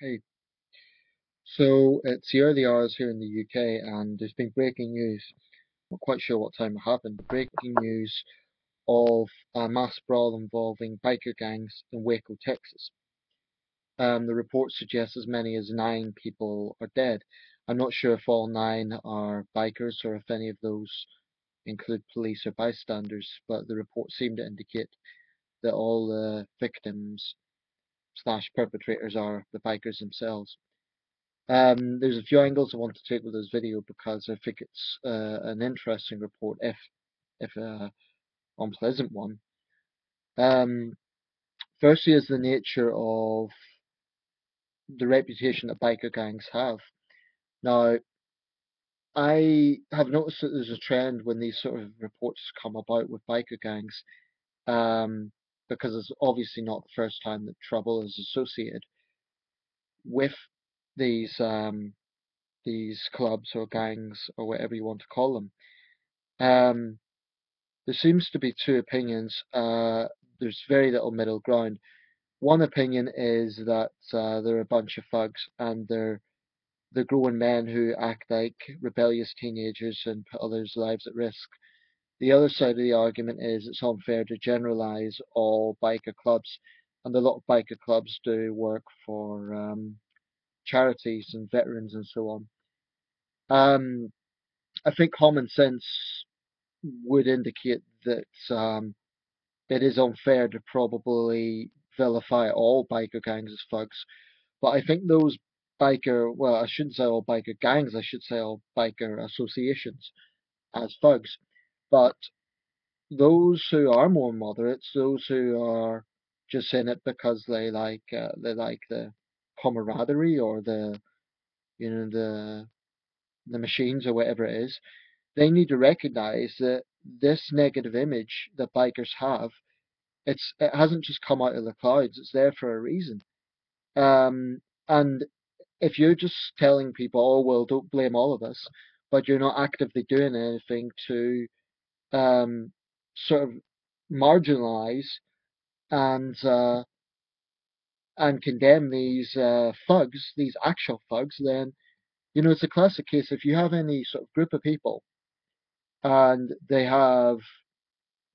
Hey, so it's the early hours here in the UK, and there's been breaking news. Not quite sure what time it happened, but breaking news of a mass brawl involving biker gangs in Waco, Texas. The report suggests as many as 9 people are dead. I'm not sure if all 9 are bikers or if any of those include police or bystanders, but the report seemed to indicate that all the victims slash perpetrators are the bikers themselves. There's a few angles I want to take with this video because I think it's an interesting report, if unpleasant one. Um, Firstly, is the nature of the reputation that biker gangs have. Now, I have noticed that there's a trend when these sort of reports come about with biker gangs, um, because it's obviously not the first time that trouble is associated with these these clubs or gangs or whatever you want to call them. Um, There seems to be two opinions. There's very little middle ground. One opinion is that they're a bunch of thugs and they're grown men who act like rebellious teenagers and put others' lives at risk. The other side of the argument is it's unfair to generalize all biker clubs, and a lot of biker clubs do work for charities and veterans and so on. Um, I think common sense would indicate that it is unfair to probably vilify all biker gangs as thugs. But I think those well, I shouldn't say all biker gangs, I should say all biker associations as thugs. But those who are more moderates, those who are just in it because they like the camaraderie or the you know the machines or whatever it is, they need to recognize that this negative image that bikers have, it hasn't just come out of the clouds. It's there for a reason. Um, and if you're just telling people, "Oh well, don't blame all of us," but you're not actively doing anything to um, sort of marginalize and and condemn these thugs, these actual thugs, then it's a classic case. If you have any sort of group of people and they have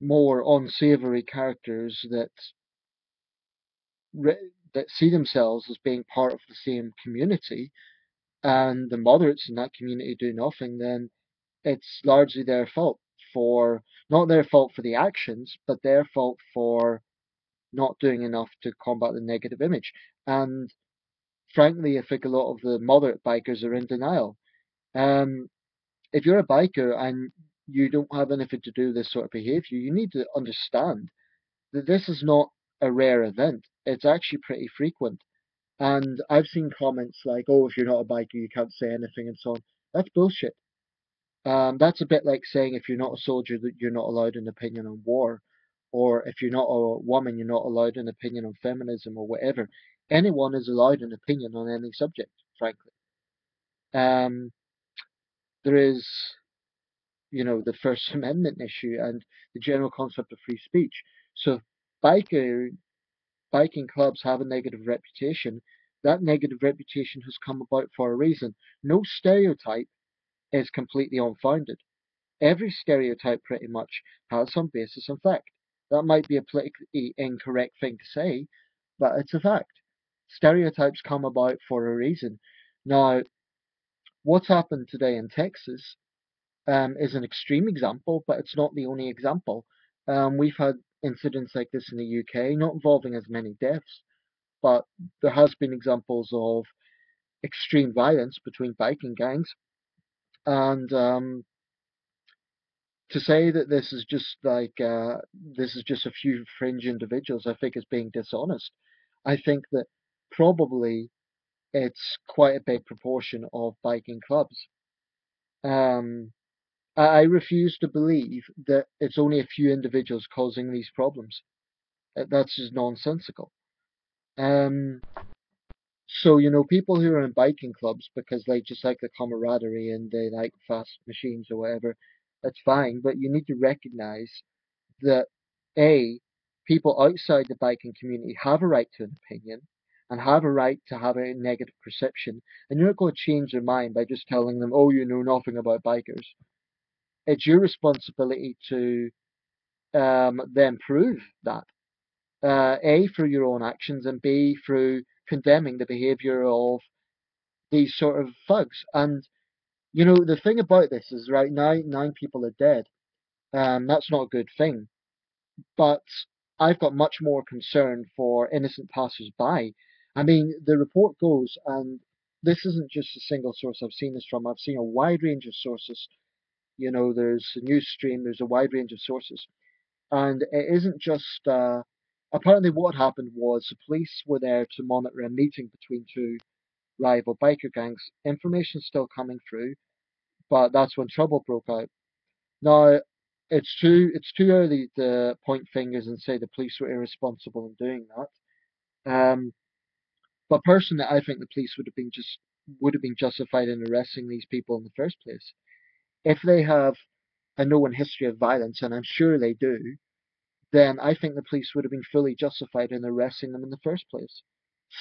more unsavory characters that see themselves as being part of the same community, and the moderates in that community do nothing, then it's largely their fault for not their fault for the actions, but their fault for not doing enough to combat the negative image. And frankly, I think a lot of the moderate bikers are in denial. Um, if you're a biker and you don't have anything to do with this sort of behavior, you need to understand that this is not a rare event. It's actually pretty frequent. And I've seen comments like, "Oh, if you're not a biker, you can't say anything," and so on. That's bullshit. That's a bit like saying if you're not a soldier that you're not allowed an opinion on war, or if you're not a woman, you're not allowed an opinion on feminism or whatever. Anyone is allowed an opinion on any subject, frankly. Um, there is, the First Amendment issue and the general concept of free speech. So, if biker biking clubs have a negative reputation. That negative reputation has come about for a reason. No stereotype is completely unfounded. Every stereotype pretty much has some basis in fact. That might be a politically incorrect thing to say, but it's a fact. Stereotypes come about for a reason. Now, what's happened today in Texas is an extreme example, but it's not the only example. We've had incidents like this in the UK, not involving as many deaths, but there has been examples of extreme violence between biking gangs, and to say that this is just a few fringe individuals, I think is being dishonest. I think that probably it's quite a big proportion of biking clubs. Um, I refuse to believe that it's only a few individuals causing these problems. That's just nonsensical. Um, So, people who are in biking clubs because they just like the camaraderie and they like fast machines or whatever, that's fine. But you need to recognize that A, people outside the biking community have a right to an opinion, and have a right to have a negative perception. And you're not going to change their mind by just telling them, oh, you know nothing about bikers. It's your responsibility to then prove that. A, through your own actions, and B, through condemning the behaviour of these sort of thugs. And, the thing about this is right now, nine people are dead. That's not a good thing. But I've got much more concern for innocent passers-by. I mean, the report goes, and this isn't just a single source I've seen this from. I've seen a wide range of sources. There's a news stream, there's a wide range of sources. And it isn't just, apparently what happened was the police were there to monitor a meeting between two rival biker gangs. Information's still coming through, but that's when trouble broke out. Now, it's too early to point fingers and say the police were irresponsible in doing that. But personally, I think the police would have been justified in arresting these people in the first place. If they have a known history of violence, and I'm sure they do, then I think the police would have been fully justified in arresting them in the first place.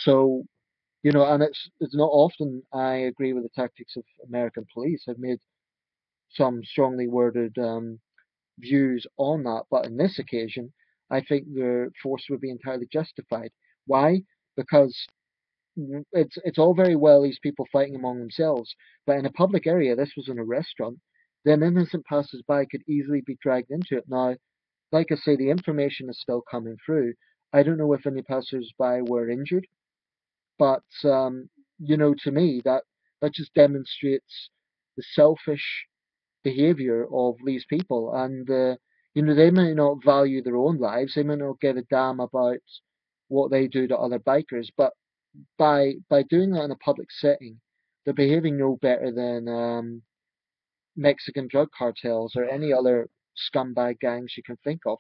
So, and it's not often I agree with the tactics of American police. I've made some strongly worded views on that, but in this occasion, I think the force would be entirely justified. Why? Because it's all very well these people fighting among themselves, but in a public area, this was in a restaurant, then innocent passers-by could easily be dragged into it. Now, like I say, the information is still coming through. I don't know if any passers-by were injured, but to me, that just demonstrates the selfish behavior of these people, and they may not value their own lives, they may not give a damn about what they do to other bikers, but by doing that in a public setting, they're behaving no better than Mexican drug cartels or any other scumbag gangs you can think of.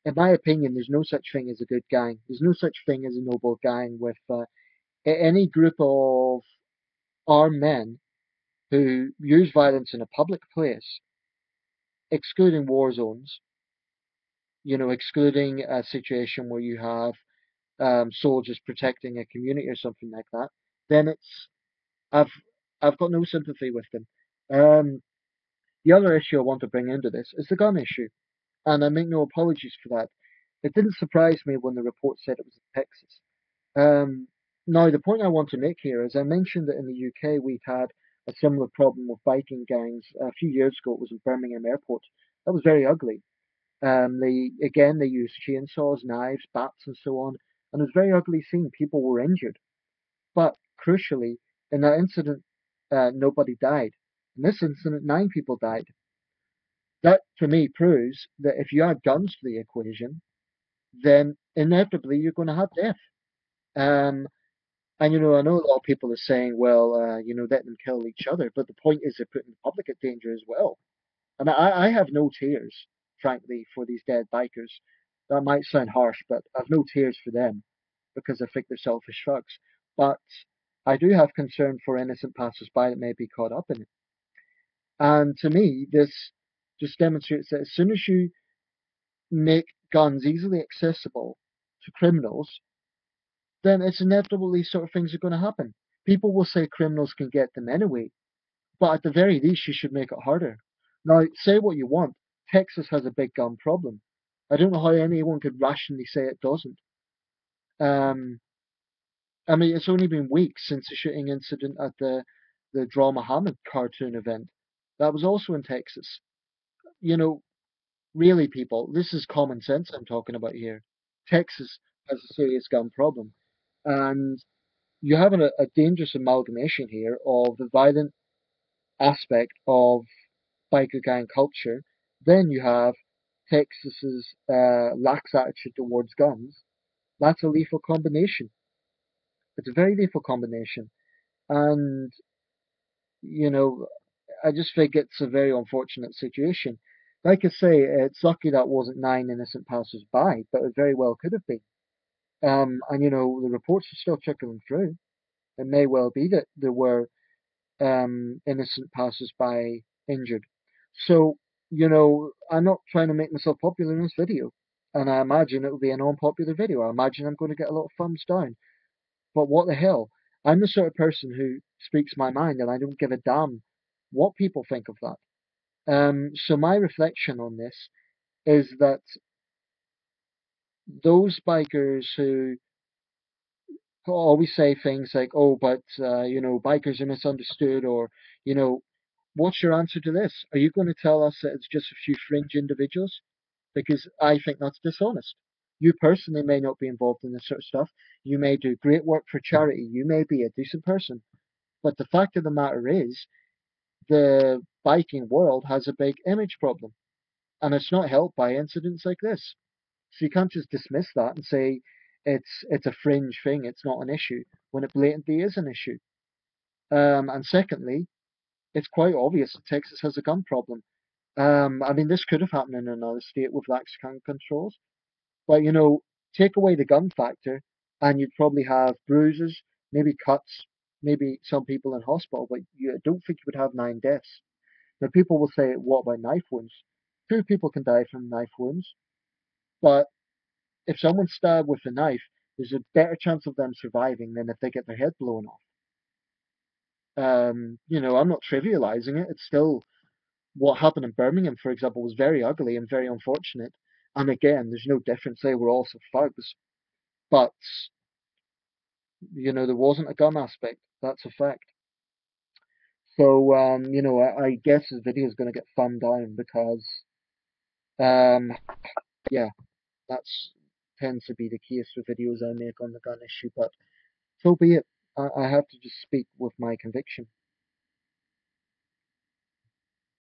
In my opinion, there's no such thing as a good gang. There's no such thing as a noble gang with any group of armed men who use violence in a public place, excluding war zones, excluding a situation where you have soldiers protecting a community or something like that, then I've I've got no sympathy with them. Um, the other issue I want to bring into this is the gun issue, and I make no apologies for that. It didn't surprise me when the report said it was in Texas. Um, Now, the point I want to make here is I mentioned that in the UK we've had a similar problem with biking gangs. A few years ago, it was in Birmingham Airport. That was very ugly. They used chainsaws, knives, bats, and so on, and it was a very ugly scene. People were injured, but crucially, in that incident, nobody died. In this incident, nine people died. That, to me, proves that if you add guns to the equation, then inevitably you're going to have death. Um, and I know a lot of people are saying, well, let them kill each other, but the point is they're putting the public at danger as well. And I have no tears, frankly, for these dead bikers. That might sound harsh, but I've no tears for them because I think they're selfish thugs. But I do have concern for innocent passers-by that may be caught up in it. And to me, this just demonstrates that as soon as you make guns easily accessible to criminals, then it's inevitable these sort of things are going to happen. People will say criminals can get them anyway, but at the very least, you should make it harder. Now, say what you want. Texas has a big gun problem. I don't know how anyone could rationally say it doesn't. Um, I mean, it's only been weeks since the shooting incident at the Draw Muhammad cartoon event. That was also in Texas. You know, really, people, this is common sense I'm talking about here. Texas has a serious gun problem, and you have a dangerous amalgamation here of the violent aspect of biker gang culture. Then you have Texas's lax attitude towards guns. That's a lethal combination. It's a very lethal combination. And, you know, I just think it's a very unfortunate situation. Like I say, it's lucky that wasn't nine innocent passers-by, but it very well could have been. And, the reports are still trickling through. It may well be that there were innocent passers-by injured. So, I'm not trying to make myself popular in this video. And I imagine it will be an unpopular video. I imagine I'm going to get a lot of thumbs down. But what the hell? I'm the sort of person who speaks my mind, and I don't give a damn what people think of that. So my reflection on this is that those bikers who always say things like, "Oh, but bikers are misunderstood," or you know, what's your answer to this? Are you going to tell us that it's just a few fringe individuals? Because I think that's dishonest. You personally may not be involved in this sort of stuff. You may do great work for charity. You may be a decent person. But the fact of the matter is, the biking world has a big image problem, and it's not helped by incidents like this. So you can't just dismiss that and say it's a fringe thing, it's not an issue, when it blatantly is an issue. And secondly, it's quite obvious that Texas has a gun problem. I mean, this could have happened in another state with lax gun controls, but take away the gun factor, and you'd probably have bruises, maybe cuts, maybe some people in hospital, but I don't think you would have 9 deaths. Now, people will say, what about knife wounds? Two people can die from knife wounds, but if someone's stabbed with a knife, there's a better chance of them surviving than if they get their head blown off. I'm not trivializing it. It's still what happened in Birmingham, for example, was very ugly and very unfortunate. And again, there's no difference. They were also thugs, but there wasn't a gun aspect. That's a fact. So, I guess this video is going to get thumbed down because, um, yeah, that's tends to be the case with videos I make on the gun issue. But so be it. I have to just speak with my conviction.